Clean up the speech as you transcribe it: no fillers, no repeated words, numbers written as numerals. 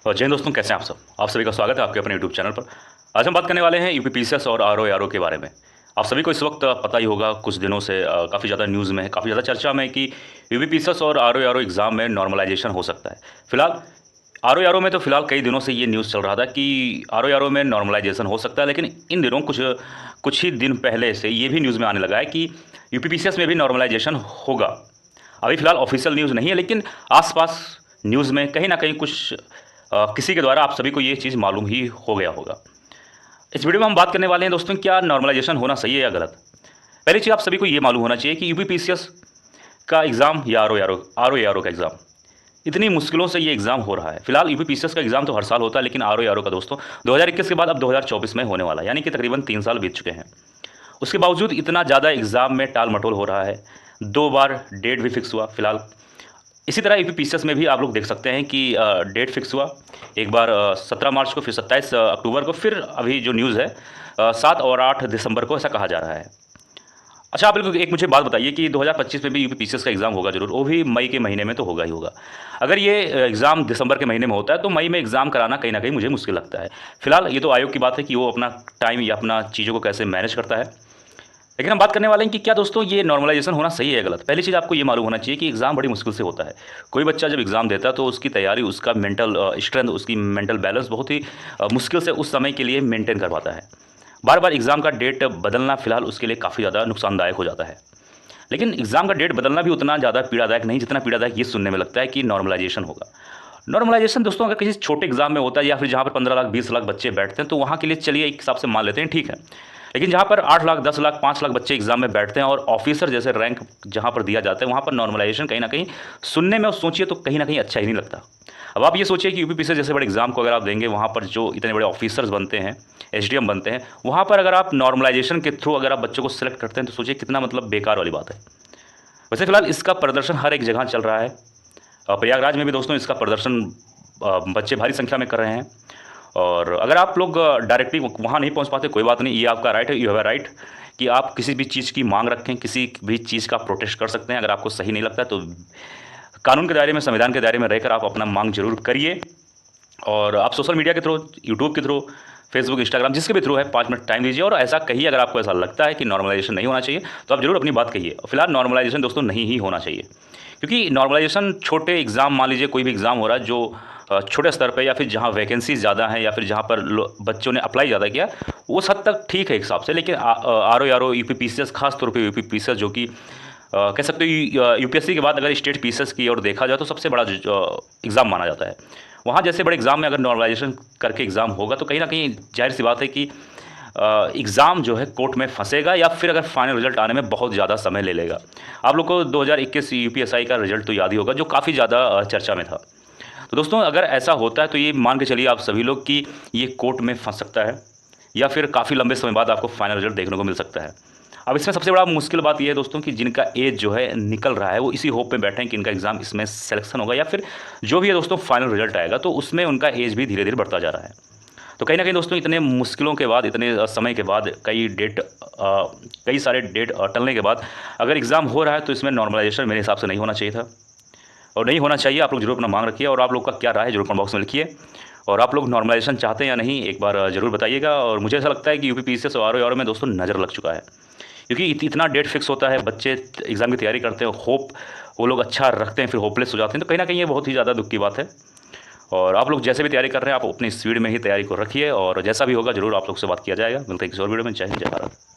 और जय हिंद दोस्तों, कैसे हैं आप सभी का स्वागत है आपके अपने यूट्यूब चैनल पर। आज हम बात करने वाले हैं यूपीपीसीएस और आरओ के बारे में। आप सभी को इस वक्त पता ही होगा, कुछ दिनों से काफ़ी ज़्यादा न्यूज़ में है, काफ़ी ज़्यादा चर्चा में है कि यूपीपीसीएस और आरओ एग्ज़ाम में नॉर्मलाइजेशन हो सकता है। फिलहाल आरओ में तो फिलहाल कई दिनों से ये न्यूज़ चल रहा था कि आरओ में नॉर्मलाइजेशन हो सकता है, लेकिन इन दिनों कुछ ही दिन पहले से ये भी न्यूज़ में आने लगा है कि यूपीपीसीएस में भी नॉर्मलाइजेशन होगा। अभी फिलहाल ऑफिशियल न्यूज़ नहीं है, लेकिन आसपास न्यूज़ में कहीं ना कहीं कुछ किसी के द्वारा आप सभी को ये चीज़ मालूम ही हो गया होगा। इस वीडियो में हम बात करने वाले हैं दोस्तों, क्या नॉर्मलाइजेशन होना सही है या गलत। पहली चीज़ आप सभी को ये मालूम होना चाहिए कि यूपीपीसीएस का एग्ज़ाम या आरओ का एग्ज़ाम, इतनी मुश्किलों से ये एग्ज़ाम हो रहा है। फिलहाल यूपीपीसीएस का एग्ज़ाम तो हर साल होता है, लेकिन आरओ का दोस्तों 2021 के बाद अब 2024 में होने वाला है, यानी कि तकरीबन 3 साल बीत चुके हैं। उसके बावजूद इतना ज़्यादा एग्ज़ाम में टाल मटोल हो रहा है। 2 बार डेट भी फिक्स हुआ फिलहाल। इसी तरह यूपीपीसीएस में भी आप लोग देख सकते हैं कि डेट फिक्स हुआ, एक बार 17 मार्च को, फिर 27 अक्टूबर को, फिर अभी जो न्यूज़ है 7 और 8 दिसंबर को, ऐसा कहा जा रहा है। अच्छा, आप बिल्कुल एक मुझे बात बताइए कि 2025 में भी यूपीपीसीएस का एग्ज़ाम होगा ज़रूर, वो भी मई के महीने में तो होगा ही होगा। अगर ये एग्ज़ाम दिसंबर के महीने में होता है तो मई में एग्ज़ाम कराना कहीं ना कहीं मुझे मुश्किल लगता है। फिलहाल ये तो आयोग की बात है कि वो अपना टाइम या अपना चीज़ों को कैसे मैनेज करता है, लेकिन हम बात करने वाले हैं कि क्या दोस्तों ये नॉर्मलाइजेशन होना सही है या गलत। पहली चीज़ आपको ये मालूम होना चाहिए कि एग्ज़ाम बड़ी मुश्किल से होता है। कोई बच्चा जब एग्ज़ाम देता है तो उसकी तैयारी, उसका मेंटल स्ट्रेंथ, उसकी मेंटल बैलेंस बहुत ही मुश्किल से उस समय के लिए मेंटेन कर पाता है। बार बार एग्ज़ाम का डेट बदलना फिलहाल उसके लिए काफ़ी ज़्यादा नुकसानदायक हो जाता है। लेकिन एग्ज़ाम का डेट बदलना भी उतना ज़्यादा पीड़ादायक नहीं जितना पीड़ादायक ये सुनने में लगता है कि नॉर्मलाइजेशन होगा। नॉर्मलाइजेशन दोस्तों अगर किसी छोटे एग्ज़ाम में होता है या फिर जहाँ पर 15 लाख 20 लाख बच्चे बैठते हैं तो वहाँ के लिए चलिए एक हिसाब से मान लेते हैं, ठीक है। लेकिन जहाँ पर 8 लाख 10 लाख 5 लाख बच्चे एग्जाम में बैठते हैं और ऑफिसर जैसे रैंक जहाँ पर दिया जाता है, वहाँ पर नॉर्मलाइजेशन कहीं ना कहीं सुनने में और सोचिए तो कहीं ना कहीं अच्छा ही नहीं लगता। अब आप ये सोचिए कि यूपीपीसीएस जैसे बड़े एग्जाम को अगर आप देंगे, वहाँ पर जो इतने बड़े ऑफिसर्स बनते हैं, एसडीएम बनते हैं, वहाँ पर अगर आप नॉर्मलाइजेशन के थ्रू अगर आप बच्चों को सिलेक्ट करते हैं तो सोचिए कितना मतलब बेकार वाली बात है। वैसे फिलहाल इसका प्रदर्शन हर एक जगह चल रहा है। प्रयागराज में भी दोस्तों इसका प्रदर्शन बच्चे भारी संख्या में कर रहे हैं। और अगर आप लोग डायरेक्टली वहाँ नहीं पहुँच पाते, कोई बात नहीं, ये आपका राइट है, यू हैव अ राइट कि आप किसी भी चीज़ की मांग रखें, किसी भी चीज़ का प्रोटेस्ट कर सकते हैं। अगर आपको सही नहीं लगता तो कानून के दायरे में, संविधान के दायरे में रहकर आप अपना मांग जरूर करिए। और आप सोशल मीडिया के थ्रू, यूट्यूब के थ्रू, फेसबुक, इंस्टाग्राम, जिसके भी थ्रू है, 5 मिनट टाइम दीजिए और ऐसा कहिए। अगर आपको ऐसा लगता है कि नॉर्मलाइजेशन नहीं होना चाहिए तो आप जरूर अपनी बात कहिए। फिलहाल नॉर्मलाइजेशन दोस्तों नहीं ही होना चाहिए, क्योंकि नॉर्मलाइजेशन छोटे एग्ज़ाम, मान लीजिए कोई भी एग्ज़ाम हो रहा है जो छोटे स्तर पे या फिर जहाँ वैकेंसीज ज़्यादा हैं या फिर जहाँ पर बच्चों ने अप्लाई ज़्यादा किया, उस हद तक ठीक है एक हिसाब से। लेकिन आरओ यूपीपीसीएस, खास तौर पे यूपीपीसीएस जो कि कह सकते हो यूपीएससी के बाद अगर स्टेट पीसीएस की ओर देखा जाए तो सबसे बड़ा एग्ज़ाम माना जाता है। वहाँ जैसे बड़े एग्ज़ाम में अगर नॉर्मलाइजेशन करके एग्ज़ाम होगा तो कहीं ना कहीं जाहिर सी बात है कि एग्ज़ाम जो है कोर्ट में फंसेगा या फिर अगर फाइनल रिजल्ट आने में बहुत ज़्यादा समय ले लेगा। आप लोग को 2021 यूपीएससी का रिजल्ट तो याद ही होगा, जो काफ़ी ज़्यादा चर्चा में था। तो दोस्तों अगर ऐसा होता है तो ये मान के चलिए आप सभी लोग कि ये कोर्ट में फंस सकता है या फिर काफ़ी लंबे समय बाद आपको फाइनल रिजल्ट देखने को मिल सकता है। अब इसमें सबसे बड़ा मुश्किल बात ये है दोस्तों कि जिनका एज जो है निकल रहा है, वो इसी होप में बैठे हैं कि इनका एग्ज़ाम इसमें सिलेक्शन होगा या फिर जो भी है दोस्तों फाइनल रिजल्ट आएगा, तो उसमें उनका एज भी धीरे धीरे बढ़ता जा रहा है। तो कहीं ना कहीं दोस्तों इतने मुश्किलों के बाद, इतने समय के बाद, कई सारे डेट टलने के बाद अगर एग्ज़ाम हो रहा है तो इसमें नॉर्मलाइजेशन मेरे हिसाब से नहीं होना चाहिए था और नहीं होना चाहिए। आप लोग जरूर अपना मांग रखिए और आप लोग का क्या राय है जरूर कमेंट बॉक्स में लिखिए। और आप लोग नॉर्मलाइजेशन चाहते हैं या नहीं, एक बार जरूर बताइएगा। और मुझे ऐसा लगता है कि यूपीपीसीएस और आरओ में दोस्तों नज़र लग चुका है, क्योंकि इतना डेट फिक्स होता है, बच्चे एग्ज़ाम की तैयारी करते हैं, होप वो लोग अच्छा रखते हैं, फिर होपलेस हो जाते हैं। तो कहीं ना कहीं ये बहुत ही ज़्यादा दुख की बात है। और आप लोग जैसे भी तैयारी कर रहे हैं, आप अपनी स्पीड में ही तैयारी को रखिए और जैसा भी होगा जरूर आप लोग से बात किया जाएगा। मिलते हैं किसी और वीडियो में। जय हिंद, जय भारत।